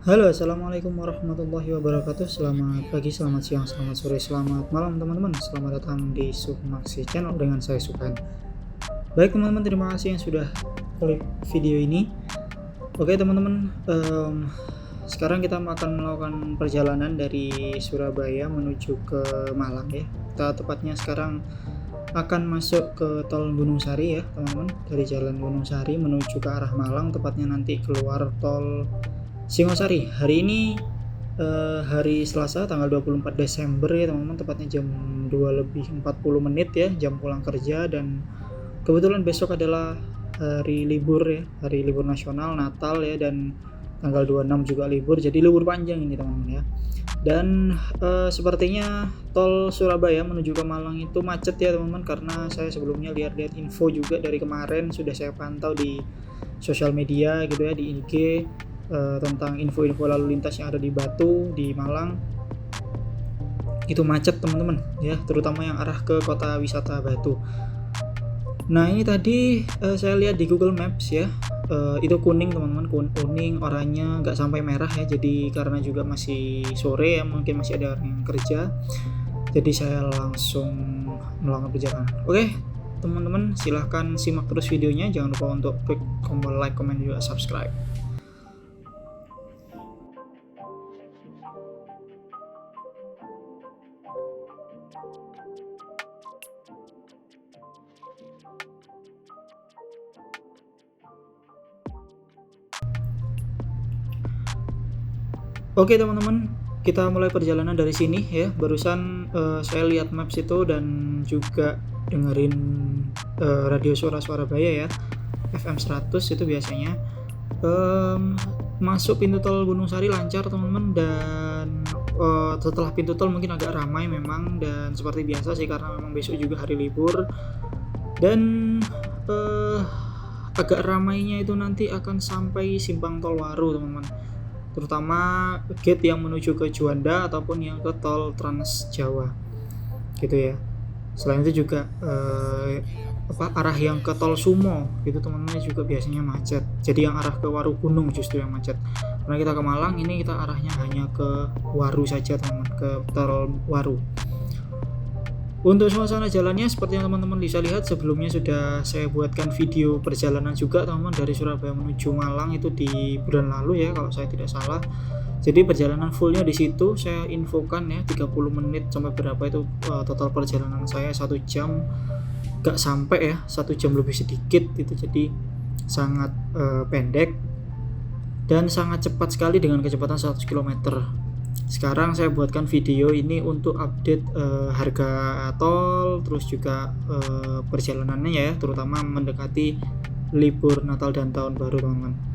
Halo, assalamualaikum warahmatullahi wabarakatuh. Selamat pagi, selamat siang, selamat sore, selamat malam teman-teman. Selamat datang di Sukmaksi Channel dengan saya Sukan. Baik teman-teman, terima kasih yang sudah klik video ini. Oke teman-teman, sekarang kita akan melakukan perjalanan dari Surabaya menuju ke Malang ya. Kita tepatnya sekarang akan masuk ke tol Gunung Sari ya teman-teman. Dari jalan Gunung Sari menuju ke arah Malang, tepatnya nanti keluar tol Singosari. Hari ini hari Selasa tanggal 24 Desember ya teman-teman, tepatnya jam 2:40 ya, jam pulang kerja. Dan kebetulan besok adalah hari libur ya, hari libur nasional Natal ya, dan tanggal 26 juga libur, jadi libur panjang ini teman-teman ya. Dan sepertinya tol Surabaya menuju ke Malang itu macet ya teman-teman, karena saya sebelumnya lihat-lihat info juga dari kemarin, sudah saya pantau di sosial media gitu ya, di IG, tentang info-info lalu lintas yang ada di Batu, di Malang. Itu macet teman-teman ya, terutama yang arah ke kota wisata Batu. Nah ini tadi saya lihat di Google Maps ya, itu kuning teman-teman, kuning, oranye, nggak sampai merah ya. Jadi karena juga masih sore ya, mungkin masih ada orang yang kerja, jadi saya langsung melakukan perjalanan. Oke teman-teman, silahkan simak terus videonya, jangan lupa untuk klik tombol like, comment, juga subscribe. Oke teman-teman, kita mulai perjalanan dari sini ya. Barusan saya lihat maps itu dan juga dengerin radio suara Surabaya ya, FM 100 itu biasanya. Masuk pintu tol Gunung Sari lancar teman-teman, dan setelah pintu tol mungkin agak ramai memang, dan seperti biasa sih karena memang besok juga hari libur. Dan agak ramainya itu nanti akan sampai simpang tol Waru teman-teman, terutama gate yang menuju ke Juanda ataupun yang ke tol Trans Jawa gitu ya. Selain itu juga arah yang ke tol Sumo itu teman-teman juga biasanya macet. Jadi yang arah ke Waru Gunung justru yang macet. Karena kita ke Malang, ini kita arahnya hanya ke Waru saja teman-teman, ke tol Waru. Untuk suasana jalannya seperti yang teman-teman bisa lihat, sebelumnya sudah saya buatkan video perjalanan juga teman-teman dari Surabaya menuju Malang itu di bulan lalu ya kalau saya tidak salah. Jadi perjalanan fullnya di situ saya infokan ya, 30 menit sampai berapa itu total perjalanan saya 1 jam gak sampai ya, 1 jam lebih sedikit itu. Jadi sangat pendek dan sangat cepat sekali dengan kecepatan 100 km. Sekarang saya buatkan video ini untuk update harga tol, terus juga perjalanannya ya, terutama mendekati libur Natal dan Tahun Baru teman-teman.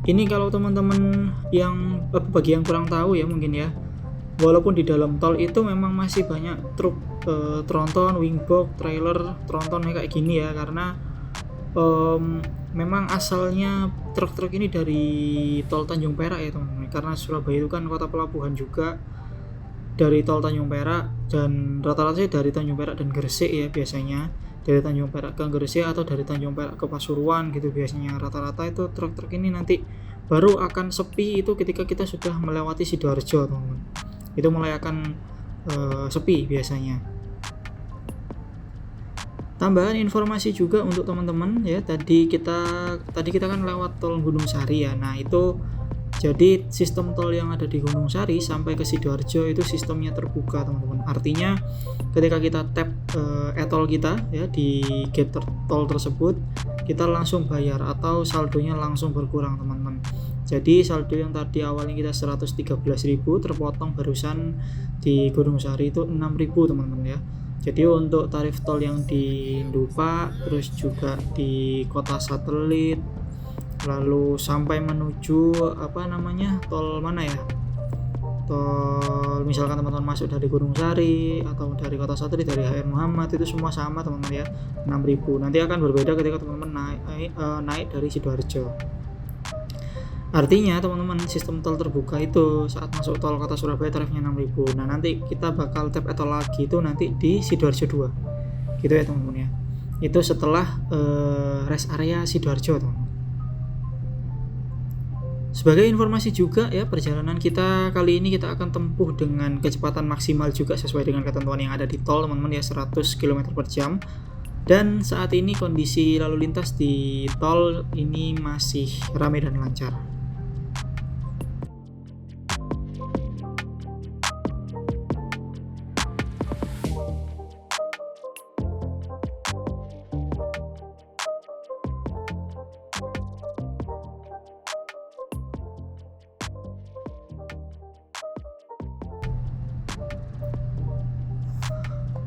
Ini kalau teman-teman yang bagi yang kurang tahu ya mungkin ya, walaupun di dalam tol itu memang masih banyak truk tronton, wingbox, trailer, tronton kayak gini ya, karena memang asalnya truk-truk ini dari tol Tanjung Perak ya teman-teman, karena Surabaya itu kan kota pelabuhan juga, dari tol Tanjung Perak, dan rata-rata sih dari Tanjung Perak dan Gresik ya biasanya, dari Tanjung Perak ke Gresik atau dari Tanjung Perak ke Pasuruan gitu biasanya. Rata-rata itu truk-truk ini nanti baru akan sepi itu ketika kita sudah melewati Sidoarjo teman-teman, itu mulai akan sepi biasanya. Tambahan informasi juga untuk teman-teman ya, tadi kita kan lewat tol Gunung Sari ya. Nah itu jadi sistem tol yang ada di Gunung Sari sampai ke Sidoarjo itu sistemnya terbuka teman-teman. Artinya ketika kita tap e-tol kita ya di gate tol tersebut, kita langsung bayar atau saldonya langsung berkurang teman-teman. Jadi saldo yang tadi awalnya kita 113.000 terpotong barusan di Gunung Sari itu 6.000 teman-teman ya. Jadi untuk tarif tol yang di Dupa, terus juga di kota satelit, lalu sampai menuju tol mana ya, tol misalkan teman-teman masuk dari Gunung Sari atau dari Kota Satri, dari HR Muhammad, itu semua sama teman-teman ya, 6.000. Nanti akan berbeda ketika teman-teman naik dari Sidoarjo. Artinya teman-teman, sistem tol terbuka itu saat masuk tol Kota Surabaya tarifnya 6.000. Nah nanti kita bakal tap etol lagi itu nanti di Sidoarjo 2 gitu ya teman-teman ya. Itu setelah rest area Sidoarjo teman-teman. Sebagai informasi juga ya, perjalanan kita kali ini kita akan tempuh dengan kecepatan maksimal juga sesuai dengan ketentuan yang ada di tol teman-teman ya, 100 km/jam. Dan saat ini kondisi lalu lintas di tol ini masih ramai dan lancar.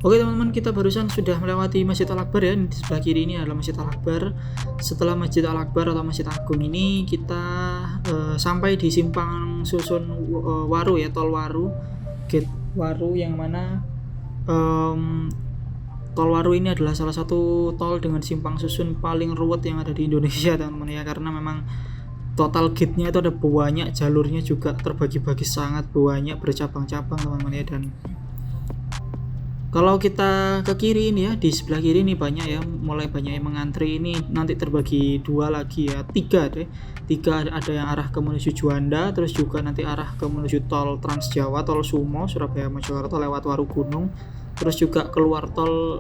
Oke teman-teman, kita barusan sudah melewati Masjid Al-Akbar ya. Di sebelah kiri ini adalah Masjid Al-Akbar. Setelah Masjid Al-Akbar atau Masjid Agung ini kita sampai di simpang susun Waru ya, tol Waru, gate Waru, yang mana tol Waru ini adalah salah satu tol dengan simpang susun paling ruwet yang ada di Indonesia teman-teman ya, karena memang total gate-nya itu ada banyak, jalurnya juga terbagi-bagi sangat banyak, bercabang-cabang teman-teman ya. Dan kalau kita ke kiri ini ya, di sebelah kiri ini banyak ya, mulai banyak yang mengantri. Ini nanti terbagi dua lagi ya, tiga ada yang arah ke menuju Juanda, terus juga nanti arah ke menuju tol Trans Jawa, tol Sumo Surabaya Mojokerto lewat Waru Gunung, terus juga keluar tol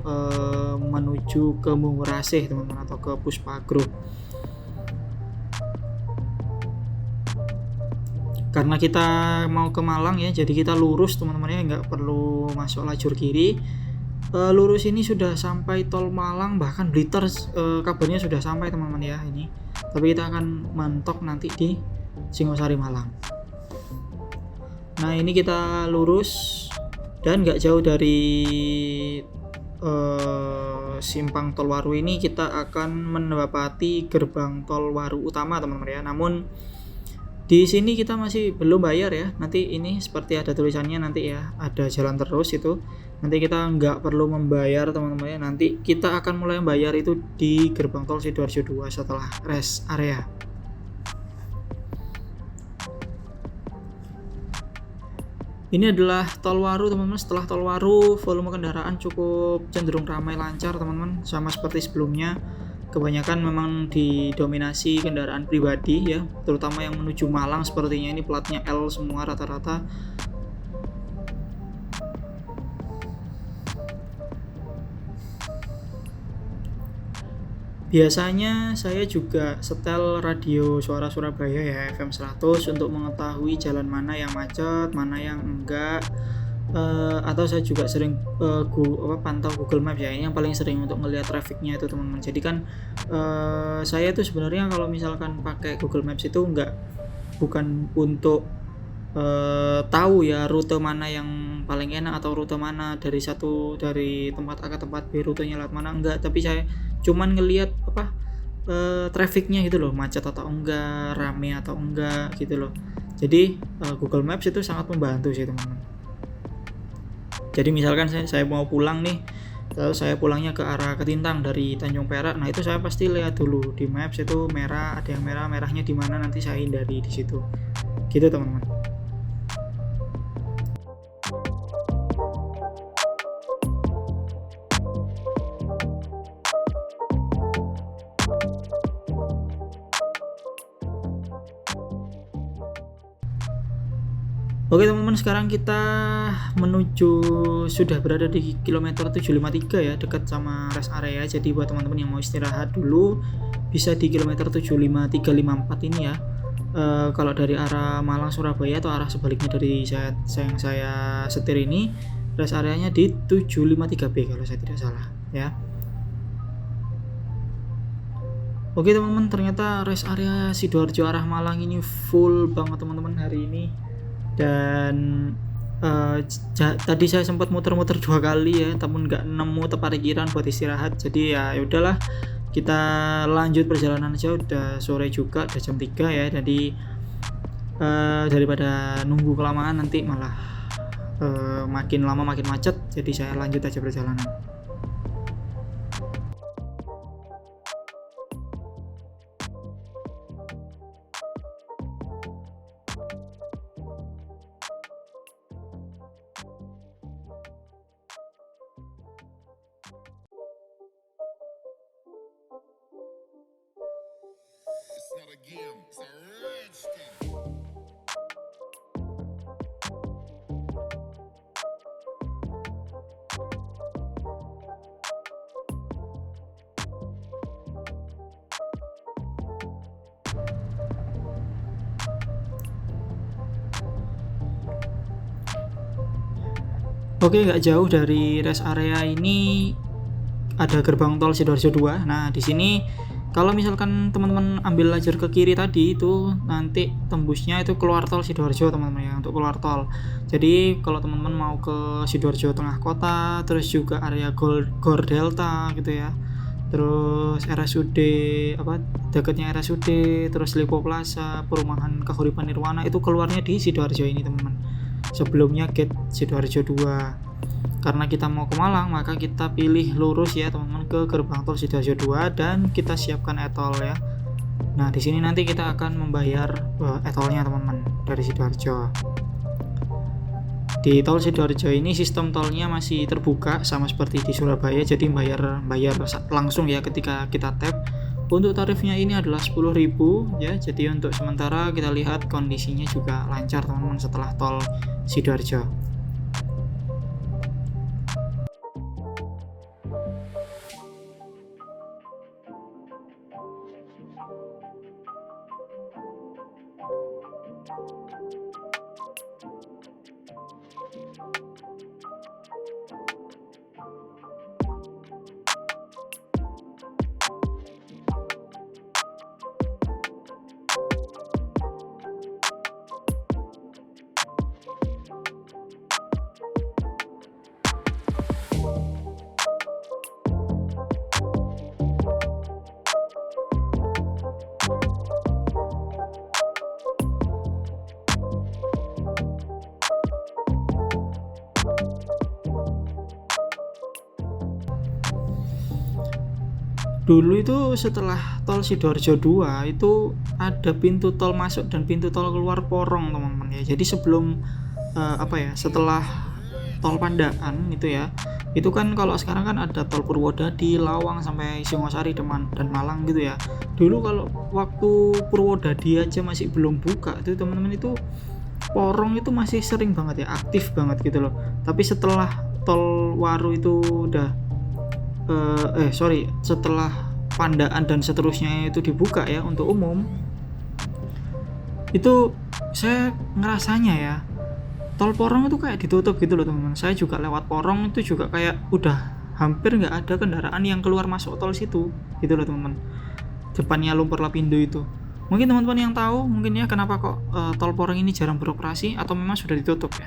menuju ke Murasih teman-teman, atau ke Puspagruph. Karena kita mau ke Malang ya, jadi kita lurus teman-teman ya, nggak perlu masuk lajur kiri. Lurus ini sudah sampai tol Malang, bahkan Blitar kabarnya sudah sampai teman-teman ya ini. Tapi kita akan mentok nanti di Singosari Malang. Nah ini kita lurus dan nggak jauh dari simpang tol Waru ini kita akan mendapati gerbang tol Waru utama teman-teman ya. Namun di sini kita masih belum bayar ya. Nanti ini seperti ada tulisannya nanti ya, ada jalan terus itu. Nanti kita nggak perlu membayar teman-teman ya. Nanti kita akan mulai membayar itu di gerbang tol Sidoarjo 2 setelah rest area. Ini adalah tol Waru teman-teman. Setelah tol Waru volume kendaraan cukup cenderung ramai lancar teman-teman, sama seperti sebelumnya. Kebanyakan memang didominasi kendaraan pribadi ya, terutama yang menuju Malang. Sepertinya ini platnya L semua rata-rata. Biasanya saya juga setel radio Suara Surabaya ya, FM 100, untuk mengetahui jalan mana yang macet, mana yang enggak. Atau saya juga sering pantau Google Maps ya, ini yang paling sering untuk melihat trafficnya itu teman-teman. Jadi kan saya tuh sebenarnya kalau misalkan pakai Google Maps itu bukan untuk tahu ya rute mana yang paling enak atau rute mana dari tempat A ke tempat B rutenya lewat mana, enggak. Tapi saya cuman ngelihat trafficnya gitu loh, macet atau enggak, rame atau enggak gitu loh. Jadi Google Maps itu sangat membantu sih teman-teman. Jadi misalkan saya mau pulang nih, lalu saya pulangnya ke arah Ketintang dari Tanjung Perak, nah itu saya pasti lihat dulu di maps itu merah, ada yang merahnya di mana, nanti saya hindari di situ. Gitu teman-teman. Oke teman-teman, sekarang kita sudah berada di kilometer 753 ya, dekat sama rest area. Jadi buat teman-teman yang mau istirahat dulu bisa di kilometer 75354 ini ya. Kalau dari arah Malang Surabaya atau arah sebaliknya dari yang saya setir ini, rest areanya di 753B kalau saya tidak salah ya. Oke teman-teman, ternyata rest area Sidoarjo arah Malang ini full banget teman-teman hari ini. Dan tadi saya sempat muter-muter 2 kali ya, namun nggak nemu tempat parkiran buat istirahat. Jadi ya udahlah, kita lanjut perjalanan aja. Udah sore juga, udah jam 3 ya. Jadi daripada nunggu kelamaan nanti malah makin lama makin macet. Jadi saya lanjut aja perjalanan. It's not a game, it's a rich thing. Oke, nggak jauh dari rest area ini ada gerbang tol Sidoarjo 2. Nah, di sini kalau misalkan teman-teman ambil lajur ke kiri tadi itu nanti tembusnya itu keluar tol Sidoarjo teman-teman ya, untuk keluar tol. Jadi kalau teman-teman mau ke Sidoarjo tengah kota, terus juga area Gor Delta gitu ya. Terus RSUD dekatnya RSUD, terus Lipo Plaza, perumahan Kahuripan Nirwana itu keluarnya di Sidoarjo ini teman-teman. Sebelumnya gate Sidoarjo 2. Karena kita mau ke Malang, maka kita pilih lurus ya teman-teman ke gerbang tol Sidoarjo 2 dan kita siapkan e-tol ya. Nah, di sini nanti kita akan membayar e-tolnya teman-teman dari Sidoarjo. Di tol Sidoarjo ini sistem tolnya masih terbuka sama seperti di Surabaya, jadi bayar langsung ya ketika kita tap. Untuk tarifnya ini adalah 10.000 ya. Jadi untuk sementara kita lihat kondisinya juga lancar teman-teman setelah tol Sidoarjo. Dulu itu setelah tol Sidoarjo 2 itu ada pintu tol masuk dan pintu tol keluar Porong teman-teman ya. Jadi sebelum setelah tol Pandaan itu ya, itu kan kalau sekarang kan ada tol Purwodadi, Lawang sampai Singosari dan Malang gitu ya. Dulu kalau waktu Purwodadi aja masih belum buka itu teman-teman, itu Porong itu masih sering banget ya, aktif banget gitu loh. Tapi setelah tol Waru itu udah setelah Pandaan dan seterusnya itu dibuka ya untuk umum, itu saya ngerasanya ya tol Porong itu kayak ditutup gitu loh teman-teman. Saya juga lewat Porong itu juga kayak udah hampir nggak ada kendaraan yang keluar masuk tol situ gitu loh teman-teman. Depannya Lumpur Lapindo itu. Mungkin teman-teman yang tahu mungkin ya kenapa kok tol Porong ini jarang beroperasi atau memang sudah ditutup ya.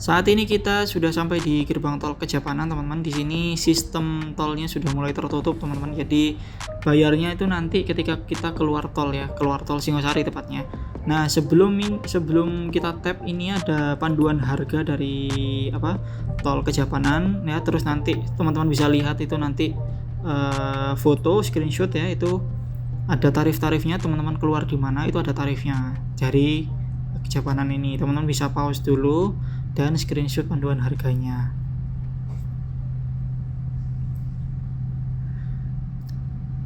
Saat ini kita sudah sampai di gerbang tol Kejapanan teman-teman. Di sini sistem tolnya sudah mulai tertutup teman-teman. Jadi bayarnya itu nanti ketika kita keluar tol ya, keluar tol Singosari tepatnya. Nah, sebelum kita tap ini ada panduan harga dari tol Kejapanan ya. Terus nanti teman-teman bisa lihat itu nanti foto screenshot ya, itu ada tarif-tarifnya, teman-teman keluar di mana itu ada tarifnya. Dari Kejapanan ini teman-teman bisa pause dulu dan screenshot panduan harganya.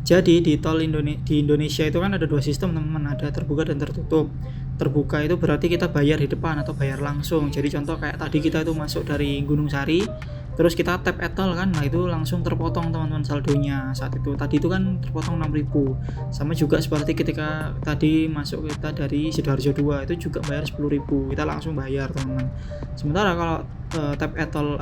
Jadi di tol di Indonesia itu kan ada dua sistem teman-teman, ada terbuka dan tertutup. Terbuka itu berarti kita bayar di depan atau bayar langsung. Jadi contoh kayak tadi kita itu masuk dari Gunung Sari, terus kita tap e-tol kan, nah itu langsung terpotong teman-teman saldonya saat itu. Tadi itu kan terpotong 6.000. Sama juga seperti ketika tadi masuk kita dari Sidoarjo 2 itu juga bayar 10.000. Kita langsung bayar teman-teman. Sementara kalau tap e-tol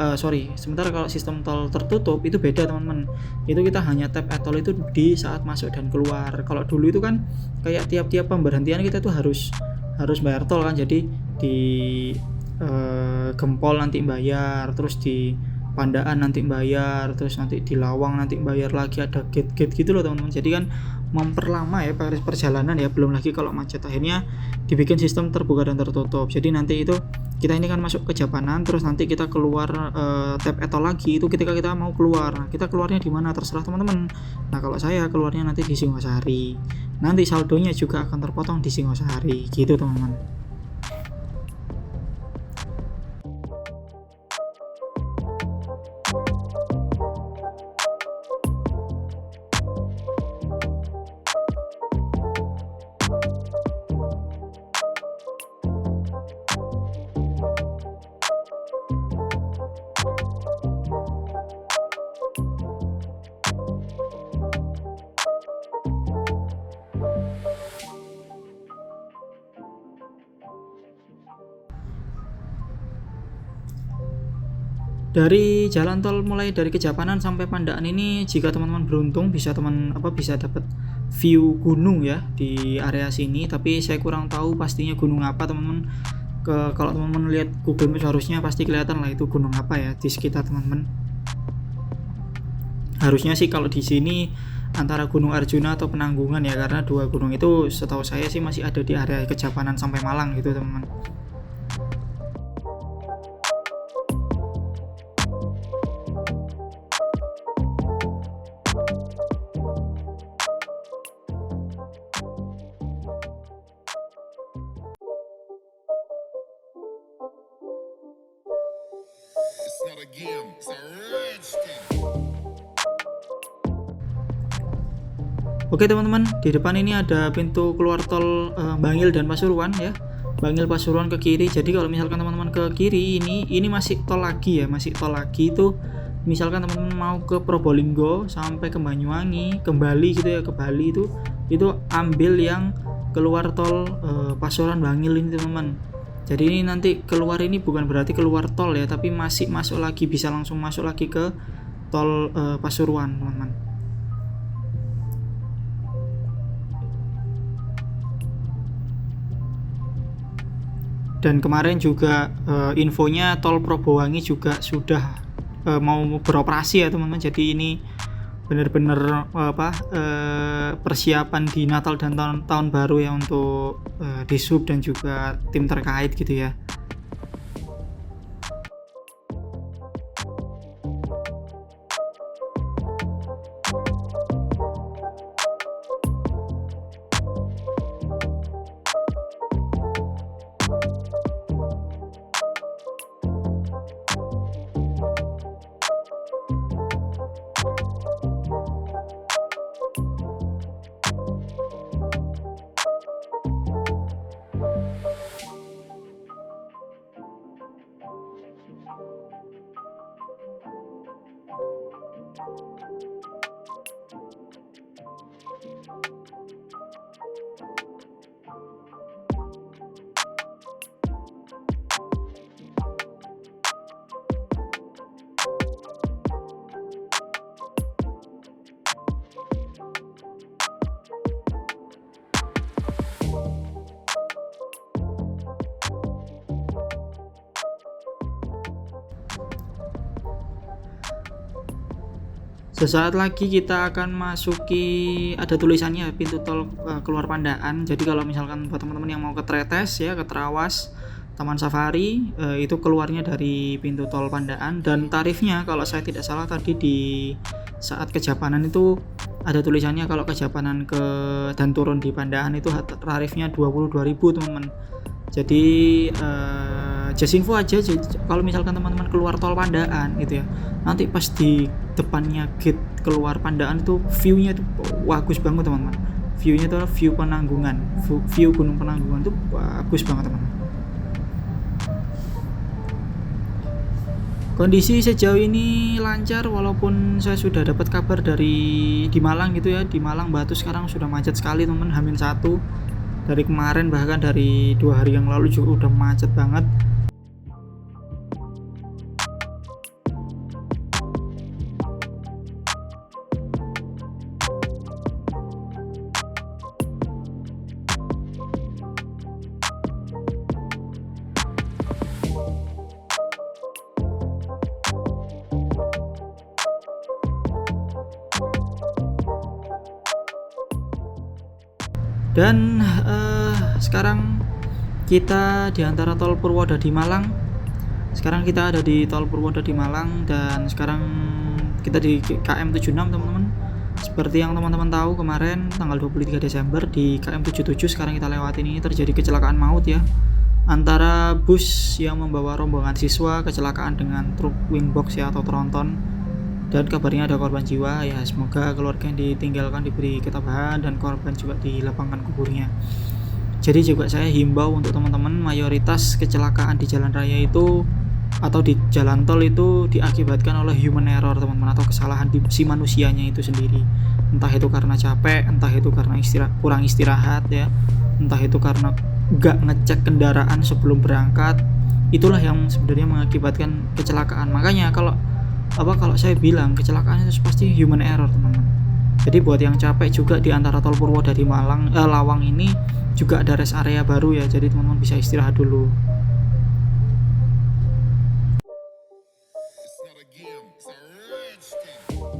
sementara kalau sistem tol tertutup itu beda teman-teman. Itu kita hanya tap e-tol itu di saat masuk dan keluar. Kalau dulu itu kan kayak tiap-tiap pemberhentian kita tuh harus bayar tol kan. Jadi di Gempol nanti bayar, terus di Pandaan nanti bayar, terus nanti di Lawang nanti bayar lagi, ada gate-gate gitu loh teman-teman. Jadi kan memperlama ya perjalanan ya, belum lagi kalau macet. Akhirnya dibikin sistem terbuka dan tertutup. Jadi nanti itu kita ini kan masuk ke Kejapanan, terus nanti kita keluar tap e-tol lagi, itu ketika kita mau keluar. Nah, kita keluarnya di mana terserah teman-teman. Nah, kalau saya keluarnya nanti di Singosari. Nanti saldonya juga akan terpotong di Singosari gitu teman-teman. Dari jalan tol mulai dari Kejapanan sampai Pandaan ini, jika teman-teman beruntung bisa bisa dapat view gunung ya di area sini, tapi saya kurang tahu pastinya gunung apa teman-teman. Kalau teman-teman lihat Google Maps harusnya pasti kelihatan lah itu gunung apa ya di sekitar teman-teman. Harusnya sih kalau di sini antara Gunung Arjuna atau Penanggungan ya, karena dua gunung itu setahu saya sih masih ada di area Kejapanan sampai Malang gitu teman-teman. It's not a game, it's a rich thing. Oke teman-teman, di depan ini ada pintu keluar tol Bangil dan Pasuruan ya. Bangil Pasuruan ke kiri. Jadi kalau misalkan teman-teman ke kiri ini masih tol lagi ya, masih tol lagi itu. Misalkan teman-teman mau ke Probolinggo sampai ke Banyuwangi, kembali gitu ya ke Bali itu ambil yang keluar tol Pasuruan Bangil ini teman-teman. Jadi ini nanti keluar ini bukan berarti keluar tol ya, tapi masih masuk lagi, bisa langsung masuk lagi ke tol Pasuruan teman-teman. Dan kemarin juga infonya tol Probowangi juga sudah mau beroperasi ya teman-teman. Jadi ini benar-benar persiapan di Natal dan tahun baru ya untuk Dishub dan juga tim terkait gitu ya. Sesaat lagi kita akan masuki, ada tulisannya pintu tol keluar Pandaan. Jadi kalau misalkan buat teman-teman yang mau ke Tretes ya, ke Trawas, Taman Safari, itu keluarnya dari pintu tol Pandaan. Dan tarifnya kalau saya tidak salah tadi di saat Kejapanan itu ada tulisannya kalau ke Japanan dan turun di Pandaan itu tarifnya 22.000 teman-teman. Jadi just info aja, kalau misalkan teman-teman keluar tol Pandaan gitu ya, nanti pas di depannya gate keluar Pandaan itu view-nya itu bagus banget teman-teman. View-nya itu view Penanggungan, view Gunung Penanggungan itu bagus banget teman-teman. Kondisi sejauh ini lancar walaupun saya sudah dapat kabar di Malang gitu ya. Di Malang Batu sekarang sudah macet sekali teman-teman, H-1. Dari kemarin bahkan dari 2 hari yang lalu juga udah macet banget. Dan sekarang kita di antara tol Purwodadi Malang. Sekarang kita ada di tol Purwodadi Malang dan sekarang kita di KM 76 teman-teman. Seperti yang teman-teman tahu kemarin tanggal 23 Desember di KM 77 sekarang kita lewatin ini terjadi kecelakaan maut ya. Antara bus yang membawa rombongan siswa kecelakaan dengan truk wingbox ya atau tronton. Dan kabarnya ada korban jiwa ya, semoga keluarga yang ditinggalkan diberi ketabahan dan korban juga dilapangkan kuburnya. Jadi juga saya himbau untuk teman-teman, mayoritas kecelakaan di jalan raya itu atau di jalan tol itu diakibatkan oleh human error teman-teman, atau kesalahan si manusianya itu sendiri. Entah itu karena capek, entah itu karena kurang istirahat ya, entah itu karena gak ngecek kendaraan sebelum berangkat. Itulah yang sebenarnya mengakibatkan kecelakaan. Makanya kalau saya bilang kecelakaan itu pasti human error teman-teman. Jadi buat yang capek juga di antara tol Purwodadi Lawang ini juga ada rest area baru ya, jadi teman-teman bisa istirahat dulu. It's not a game, it's a rich thing.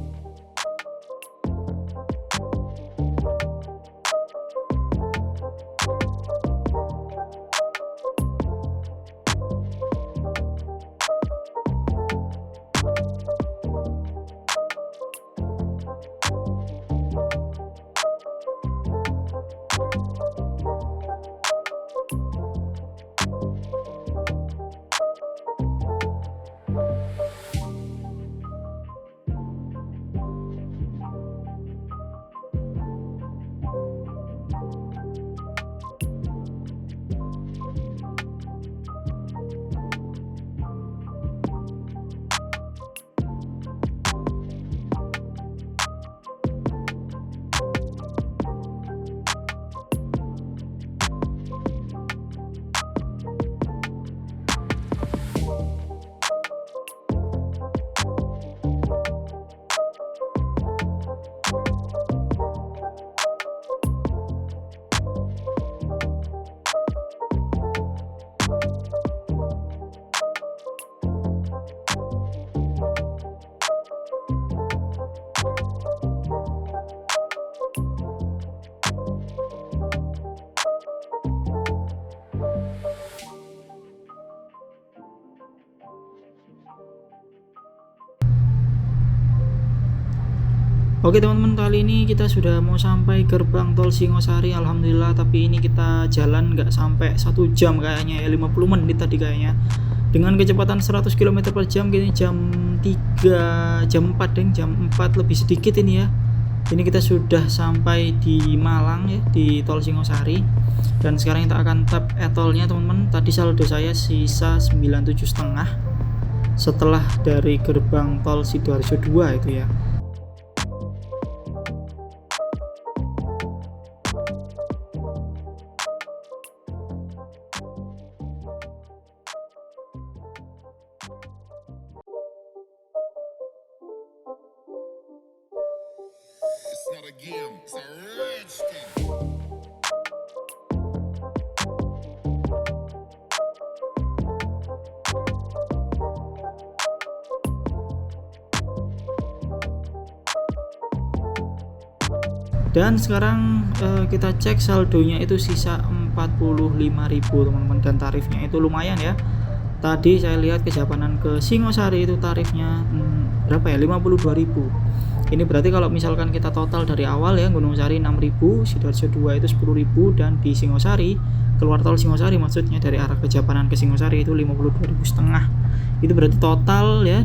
Oke teman-teman, kali ini kita sudah mau sampai gerbang tol Singosari alhamdulillah, tapi ini kita jalan nggak sampai 1 jam kayaknya ya, 50 menit tadi kayaknya, dengan kecepatan 100 km per jam. Gini jam 4 jam 4 lebih sedikit ini ya. Ini kita sudah sampai di Malang ya, di tol Singosari, dan sekarang kita akan tap e-tolnya teman-teman. Tadi saldo saya sisa 97,5 setelah dari gerbang tol Sidoarjo 2 itu ya. It's not a game, it's a rich thing. Dan sekarang kita cek saldonya itu sisa 45.000 teman-teman, dan tarifnya itu lumayan ya. Tadi saya lihat ke Japanan ke Singosari itu tarifnya berapa ya, 52.000. Ini berarti kalau misalkan kita total dari awal ya, Gunung Sari 6.000, Sidoarjo 2 itu 10.000, dan di Singosari, keluar tol Singosari maksudnya dari arah Kejapanan ke Singosari itu 52.500. Itu berarti total ya,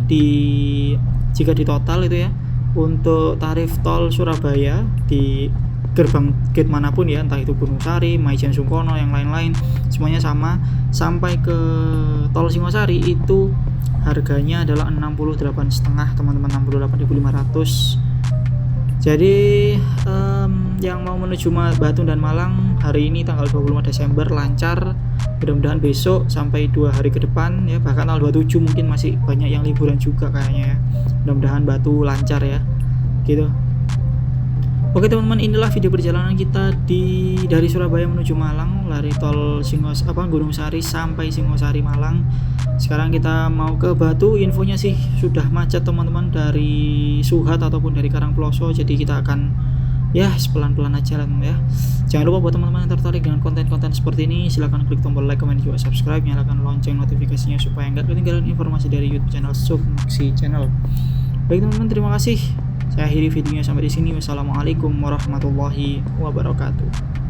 jika di total itu ya, untuk tarif tol Surabaya di gerbang gate manapun ya, entah itu Gunung Sari, Maijen Sungkono, yang lain-lain, semuanya sama. Sampai ke tol Singosari itu harganya adalah 68,5 teman-teman, 68.500. Jadi yang mau menuju Batu dan Malang hari ini tanggal 25 Desember lancar, mudah-mudahan besok sampai 2 hari ke depan ya, bahkan tanggal 27 mungkin masih banyak yang liburan juga kayaknya ya. Mudah-mudahan Batu lancar ya gitu. Oke teman-teman, inilah video perjalanan kita dari Surabaya menuju Malang, lari tol Gunung Sari sampai Singosari Malang. Sekarang kita mau ke Batu. Infonya sih sudah macet teman-teman dari Suhat ataupun dari Karangploso, jadi kita akan ya pelan-pelan aja lah ya. Jangan lupa buat teman-teman yang tertarik dengan konten-konten seperti ini, silahkan klik tombol like, komen, juga subscribe, nyalakan lonceng notifikasinya supaya nggak ketinggalan informasi dari YouTube channel Sukmaksi Channel. Baik teman-teman, terima kasih. Saya akhiri videonya sampai di sini. Wassalamualaikum warahmatullahi wabarakatuh.